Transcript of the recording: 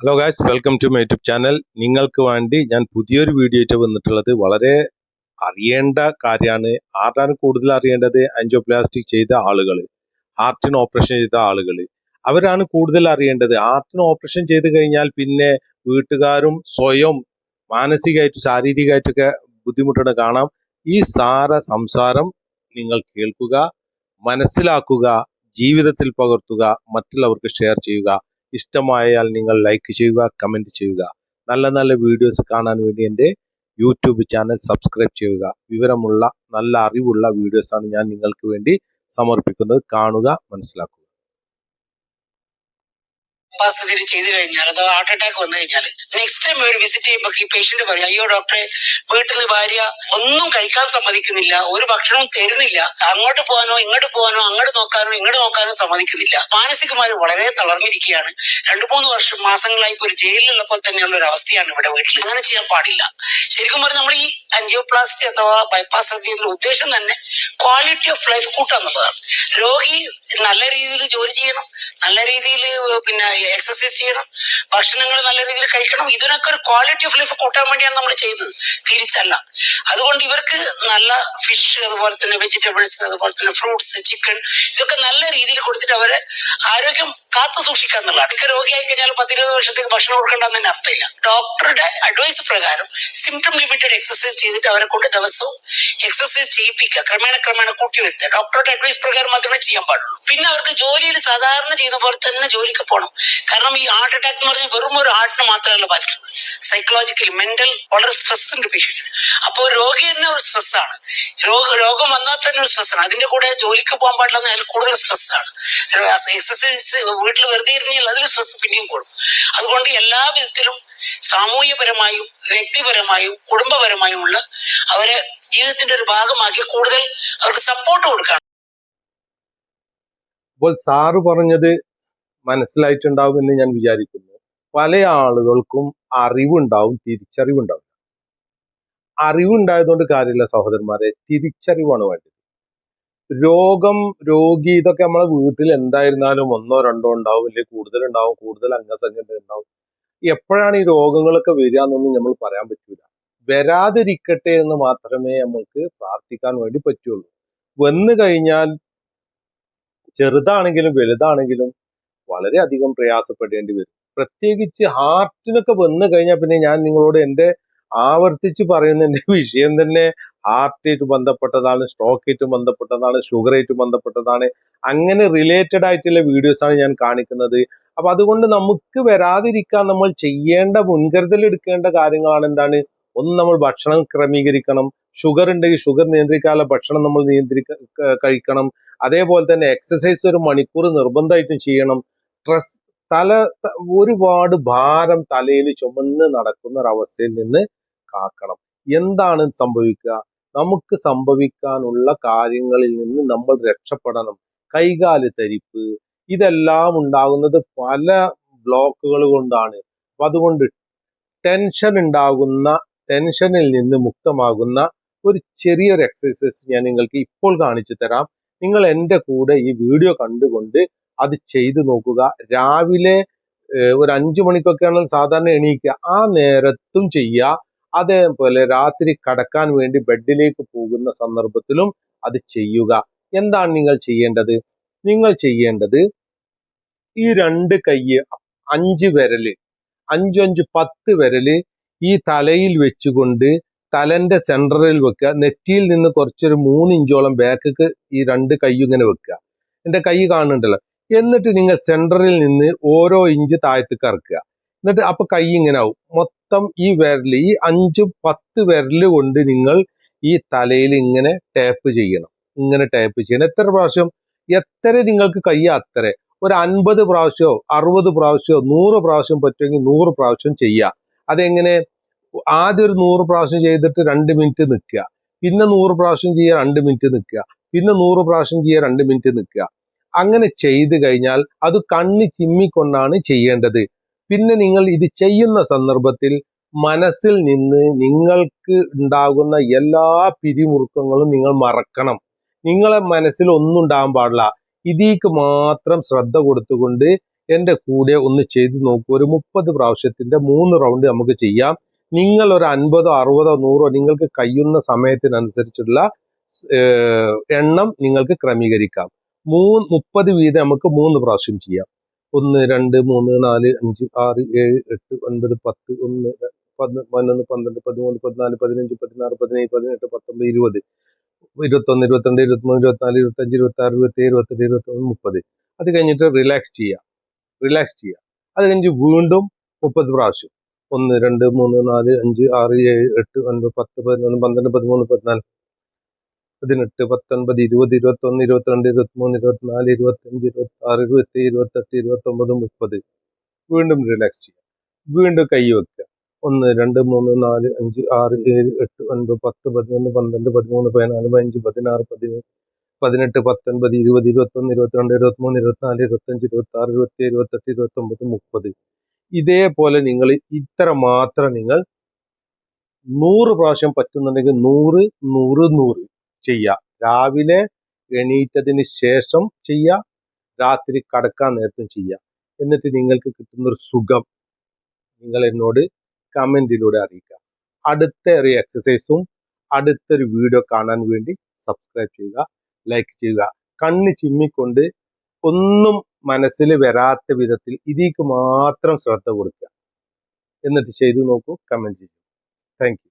Hello guys, welcome to my YouTube channel. നിങ്ങൾക്ക് വേണ്ടി ഞാൻ പുതിയൊരു വീഡിയോ ആയിട്ട് വന്നിട്ടുള്ളത്. വളരെ അറിയേണ്ട കാര്യമാണ്. ആർക്കാണ് കൂടുതൽ അറിയേണ്ടത്? ആൻജിയോപ്ലാസ്റ്റിക് ചെയ്ത ആളുകൾ, ഹാർട്ടിന് ഓപ്പറേഷൻ ചെയ്ത ആളുകൾ, അവരാണ് കൂടുതൽ അറിയേണ്ടത്. ഹാർട്ടിന് ഓപ്പറേഷൻ ചെയ്ത് കഴിഞ്ഞാൽ പിന്നെ വീട്ടുകാരും സ്വയം മാനസികമായിട്ടും ശാരീരികമായിട്ടൊക്കെ ബുദ്ധിമുട്ടുകൾ കാണാം. ഈ സംസാരം നിങ്ങൾ കേൾക്കുക, മനസ്സിലാക്കുക, ജീവിതത്തിൽ പകർത്തുക, മറ്റുള്ളവർക്ക് ഷെയർ ചെയ്യുക. ഇഷ്ടമായാൽ നിങ്ങൾ ലൈക്ക് ചെയ്യുക, കമന്റ് ചെയ്യുക. നല്ല നല്ല വീഡിയോസ് കാണാൻ വേണ്ടി എൻ്റെ യൂട്യൂബ് ചാനൽ സബ്സ്ക്രൈബ് ചെയ്യുക. വിവരമുള്ള നല്ല അറിവുള്ള വീഡിയോസാണ് ഞാൻ നിങ്ങൾക്ക് വേണ്ടി സമർപ്പിക്കുന്നത്. കാണുക, മനസ്സിലാക്കുക. സർജറി ചെയ്ത് കഴിഞ്ഞാൽ അഥവാ ഹാർട്ട് അറ്റാക്ക് വന്നു കഴിഞ്ഞാൽ നെക്സ്റ്റ് ടൈം അവർ വിസിറ്റ് ചെയ്യുമ്പോൾ ഈ പേഷ്യന്റ് പറയും, അയ്യോ ഡോക്ടറെ, വീട്ടിൽ നിന്ന് ഭാര്യ ഒന്നും കഴിക്കാൻ സമ്മതിക്കുന്നില്ല, ഒരു ഭക്ഷണവും തരുന്നില്ല, അങ്ങോട്ട് പോകാനോ ഇങ്ങോട്ട് പോകാനോ അങ്ങോട്ട് നോക്കാനോ ഇങ്ങോട്ട് നോക്കാനോ സമ്മതിക്കുന്നില്ല. മാനസികമായി വളരെ തളർന്നിരിക്കുകയാണ്. 2-3 മാസങ്ങളായി ഇപ്പോൾ ഒരു ജയിലിലുള്ളപ്പോൾ തന്നെയുള്ള ഒരു അവസ്ഥയാണ് ഇവിടെ വീട്ടിൽ. അങ്ങനെ ചെയ്യാൻ പാടില്ല. ശരിക്കും പറഞ്ഞാൽ നമ്മൾ ഈ ആൻജിയോപ്ലാസ്റ്റി അഥവാ ബൈപ്പാസ് സർജറിയുടെ ഉദ്ദേശം തന്നെ ക്വാളിറ്റി ഓഫ് ലൈഫ് കൂട്ടുക എന്നുള്ളതാണ്. രോഗി നല്ല രീതിയിൽ ജോലി ചെയ്യണം, നല്ല രീതിയിൽ എക്സസൈസ് ചെയ്യണം, ഭക്ഷണങ്ങൾ നല്ല രീതിയിൽ കഴിക്കണം. ഇതിനൊക്കെ ഒരു ക്വാളിറ്റി ഓഫ് ലൈഫ് കൂട്ടാൻ വേണ്ടിയാണ് നമ്മൾ ചെയ്യുന്നത്, തിരിച്ചല്ല. അതുകൊണ്ട് ഇവർക്ക് നല്ല ഫിഷ്, അതുപോലെ തന്നെ വെജിറ്റബിൾസ്, അതുപോലെ തന്നെ ഫ്രൂട്ട്സ്, ചിക്കൻ, ഇതൊക്കെ നല്ല രീതിയിൽ കൊടുത്തിട്ട് അവരെ ആരോഗ്യം കാത്തു സൂക്ഷിക്കുക എന്നുള്ളതാണ്. ഒക്കെ രോഗിയായി കഴിഞ്ഞാൽ 10-20 വർഷത്തേക്ക് ഭക്ഷണം കൊടുക്കേണ്ടെന്ന് തന്നെ അർത്ഥമില്ല. ഡോക്ടറുടെ അഡ്വൈസ് പ്രകാരം സിംറ്റം ലിമിറ്റഡ് എക്സസൈസ് ചെയ്തിട്ട് അവരെ കൊണ്ട് ദിവസവും എക്സസൈസ് ചെയ്യിപ്പിക്കുക, ക്രമേണ കൂട്ടി വരുത്തുക. ഡോക്ടറുടെ അഡ്വൈസ് പ്രകാരം മാത്രമേ ചെയ്യാൻ പാടുള്ളൂ. പിന്നെ അവർക്ക് ജോലിയിൽ സാധാരണ ചെയ്യുന്ന പോലെ തന്നെ ജോലിക്ക് പോകണം. കാരണം ഈ ഹാർട്ട് അറ്റാക്ക് എന്ന് പറഞ്ഞാൽ വെറും ഒരു ഹാർട്ടിനെ മാത്രമല്ല ബാധിക്കുന്നത്, സൈക്കോളജിക്കലി മെന്റൽ വളരെ സ്ട്രെസ് ഉണ്ട് പേഷ്യന്റിന്. അപ്പോൾ രോഗി തന്നെ ഒരു സ്ട്രെസ്സാണ്. രോഗം വന്നാൽ തന്നെ ഒരു സ്ട്രെസ്സാണ്. അതിന്റെ കൂടെ ജോലിക്ക് പോകാൻ പാടില്ലെന്ന് അതിൽ കൂടുതൽ സ്ട്രെസ്സാണ്. എക്സസൈസ് വീട്ടിൽ വെറുതെ ഇരുന്നാൽ അതിൽ സ്ട്രെസ് പിന്നെയും കൂടും. അതുകൊണ്ട് എല്ലാ വിധത്തിലും സാമൂഹ്യപരമായും വ്യക്തിപരമായും കുടുംബപരമായും ഉള്ള അവരെ ജീവിതത്തിന്റെ ഒരു ഭാഗമാക്കി കൂടുതൽ അവർക്ക് സപ്പോർട്ട് കൊടുക്കണം. അപ്പോൾ സാറ് പറഞ്ഞത് മനസ്സിലായിട്ടുണ്ടാവുമെന്ന് ഞാൻ വിചാരിക്കുന്നു. പല ആളുകൾക്കും അറിവുണ്ടാവും, തിരിച്ചറിവുണ്ടാവും. അറിവുണ്ടായതുകൊണ്ട് കാര്യമില്ല സഹോദരന്മാരെ, തിരിച്ചറിവാണ് വേണ്ടത്. രോഗി ഇതൊക്കെ നമ്മളെ വീട്ടിൽ എന്തായിരുന്നാലും 1-2 ഉണ്ടാവും, അല്ലെങ്കിൽ കൂടുതലുണ്ടാവും, കൂടുതൽ അംഗസംഖ്യ ഉണ്ടാവും. എപ്പോഴാണ് ഈ രോഗങ്ങളൊക്കെ വരിക എന്നൊന്നും നമ്മൾ പറയാൻ പറ്റൂല. വരാതിരിക്കട്ടെ എന്ന് മാത്രമേ നമുക്ക് പ്രാർത്ഥിക്കാൻ വേണ്ടി പറ്റുള്ളൂ. വന്നു കഴിഞ്ഞാൽ ചെറുതാണെങ്കിലും വലുതാണെങ്കിലും വളരെയധികം പ്രയാസപ്പെടേണ്ടി വരും. പ്രത്യേകിച്ച് ഹാർട്ടിനൊക്കെ വന്നു കഴിഞ്ഞാൽ പിന്നെ ഞാൻ നിങ്ങളോട് ആവർത്തിച്ച് പറയുന്ന എൻ്റെ വിഷയം തന്നെ ഹാർട്ടായിട്ട് ബന്ധപ്പെട്ടതാണ്, സ്ട്രോക്കായിട്ട് ബന്ധപ്പെട്ടതാണ്, ഷുഗറായിട്ട് ബന്ധപ്പെട്ടതാണ്. അങ്ങനെ റിലേറ്റഡ് ആയിട്ടുള്ള വീഡിയോസാണ് ഞാൻ കാണിക്കുന്നത്. അപ്പൊ അതുകൊണ്ട് നമുക്ക് വരാതിരിക്കാൻ നമ്മൾ ചെയ്യേണ്ട, മുൻകരുതൽ എടുക്കേണ്ട കാര്യങ്ങളാണ് എന്താണ്? ഒന്ന്, നമ്മൾ ഭക്ഷണം ക്രമീകരിക്കണം. ഷുഗർ ഉണ്ടെങ്കിൽ ഷുഗർ നിയന്ത്രിക്കാനുള്ള ഭക്ഷണം നമ്മൾ കഴിക്കണം. അതേപോലെ തന്നെ എക്സസൈസ് 1 മണിക്കൂർ നിർബന്ധമായിട്ടും ചെയ്യണം. സ്ട്രെസ്, ഒരുപാട് ഭാരം തലയിൽ ചുമന്ന് നടക്കുന്ന ഒരവസ്ഥയിൽ നിന്ന് കാക്കണം. എന്താണ് സംഭവിക്കുക? നമുക്ക് സംഭവിക്കാനുള്ള കാര്യങ്ങളിൽ നിന്ന് നമ്മൾ രക്ഷപ്പെടണം. കൈകാല് തരിപ്പ്, ഇതെല്ലാം ഉണ്ടാകുന്നത് പല ബ്ലോക്കുകൾ കൊണ്ടാണ്. അപ്പൊ അതുകൊണ്ട് ടെൻഷനിൽ നിന്ന് മുക്തമാകുന്ന ഒരു ചെറിയൊരു എക്സസൈസ് ഞാൻ നിങ്ങൾക്ക് ഇപ്പോൾ കാണിച്ചു തരാം. നിങ്ങൾ എൻ്റെ കൂടെ ഈ വീഡിയോ കണ്ടുകൊണ്ട് അത് ചെയ്തു നോക്കുക. രാവിലെ ഒരു 5 മണിക്കൊക്കെയാണ് സാധാരണ എണീക്കുക, ആ നേരത്തും ചെയ്യുക. അതേപോലെ രാത്രി കടക്കാൻ വേണ്ടി ബെഡിലേക്ക് പോകുന്ന സന്ദർഭത്തിലും അത് ചെയ്യുക. എന്താണ് നിങ്ങൾ ചെയ്യേണ്ടത്? നിങ്ങൾ ചെയ്യേണ്ടത് ഈ 2 കൈ, 5 വിരല്, 5-10 വിരല് ഈ തലയിൽ വെച്ചുകൊണ്ട് തലന്റെ സെൻട്രലിൽ വെക്കുക. നെറ്റിയിൽ നിന്ന് കുറച്ചൊരു 3 ഇഞ്ചോളം ബാക്ക് ഈ 2 കൈ ഇങ്ങനെ വെക്കുക. എൻ്റെ കൈ കാണുന്നുണ്ടല്ലോ. എന്നിട്ട് നിങ്ങൾ സെൻട്രലിൽ നിന്ന് ഓരോ ഇഞ്ച് താഴത്തേക്ക് ഇറക്കുക. എന്നിട്ട് അപ്പൊ കൈ ഇങ്ങനെ ആവും. മൊത്തം ഈ വിരല്, ഈ 5-10 വിരല് കൊണ്ട് നിങ്ങൾ ഈ തലയിൽ ഇങ്ങനെ ടാപ്പ് ചെയ്യണം. ഇങ്ങനെ ടാപ്പ് ചെയ്യണം. എത്ര പ്രാവശ്യം? എത്ര നിങ്ങൾക്ക് കൈ അത്ര. ഒരു 50 പ്രാവശ്യമോ 60 പ്രാവശ്യമോ 100 പ്രാവശ്യം പറ്റുമെങ്കിൽ 100 പ്രാവശ്യം ചെയ്യുക. അതെങ്ങനെ? ആദ്യം ഒരു 100 പ്രാവശ്യം ചെയ്തിട്ട് 2 മിനിറ്റ് നിൽക്കുക, പിന്നെ 100 പ്രാവശ്യം ചെയ്യുക, 2 മിനിറ്റ് നിൽക്കുക, പിന്നെ 100 പ്രാവശ്യം ചെയ്യുക, 2 മിനിറ്റ് നിൽക്കുക. അങ്ങനെ ചെയ്തു കഴിഞ്ഞാൽ അത് കണ്ണ് ചിമ്മിക്കൊണ്ടാണ് ചെയ്യേണ്ടത്. പിന്നെ നിങ്ങൾ ഇത് ചെയ്യുന്ന സന്ദർഭത്തിൽ മനസ്സിൽ നിന്ന് നിങ്ങൾക്ക് ഉണ്ടാകുന്ന എല്ലാ പിരിമുറുക്കങ്ങളും നിങ്ങൾ മറക്കണം. നിങ്ങളെ മനസ്സിൽ ഒന്നും ഉണ്ടാകാൻ പാടില്ല. ഇതിക്ക് മാത്രം ശ്രദ്ധ കൊടുത്തുകൊണ്ട് എൻ്റെ കൂടെ ഒന്ന് ചെയ്തു നോക്കൂ. ഒരു 30 പ്രാവശ്യത്തിന്റെ 3 റൗണ്ട് നമുക്ക് ചെയ്യാം. നിങ്ങൾ ഒരു 50 60 100 നിങ്ങൾക്ക് കഴിയുന്ന സമയത്തിനനുസരിച്ചുള്ള എണ്ണം നിങ്ങൾക്ക് ക്രമീകരിക്കാം. 30 വീതം നമുക്ക് 3 പ്രാവശ്യം ചെയ്യാം. 1 2 3 4 5 6 7 8 9 10 11 12 13 14 15 16 17 18 19 20 21 22 23 24 25 26 27 28 29 30. അത് കഴിഞ്ഞിട്ട് റിലാക്സ് ചെയ്യാം. അത് കഴിഞ്ഞ് വീണ്ടും 30 പ്രാവശ്യം. 1 2 3 4 5 6 7 8 9 10 11 12 13 14 18 19 20 21 22 23 24 25 26 27 28 29 30. വീണ്ടും റിലാക്സ് ചെയ്യാം. വീണ്ടും കൈ വെക്കുക. 1 2 3 4 5 6 7 8 9 10 11 12 13 14 15 16 17 18 19 20 21 22 23 24 25 26 27 28 29 30. ഇതേപോലെ നിങ്ങൾ ഇത്ര മാത്രം നിങ്ങൾ 100 പ്രാവശ്യം പറ്റുന്നുണ്ടെങ്കിൽ 100 100 100 ചെയ്യുക. രാവിലെ എണീറ്റതിന് ശേഷം ചെയ്യുക, രാത്രി കടക്കാൻ നേരത്തും ചെയ്യുക. എന്നിട്ട് നിങ്ങൾക്ക് കിട്ടുന്നൊരു സുഖം നിങ്ങൾ എന്നോട് കമന്റിലൂടെ അറിയിക്കുക. അടുത്ത ഒരു എക്സസൈസും അടുത്തൊരു വീഡിയോ കാണാൻ വേണ്ടി സബ്സ്ക്രൈബ് ചെയ്യുക, ലൈക്ക് ചെയ്യുക. കണ്ണ് ചിമ്മിക്കൊണ്ട് ഒന്നും മനസ്സിൽ വരാത്ത വിധത്തിൽ ഇതിലേക്ക് മാത്രം ശ്രദ്ധ കൊടുക്കുക. എന്നിട്ട് ചെയ്തു നോക്കൂ, കമന്റ് ചെയ്യൂ. Thank you.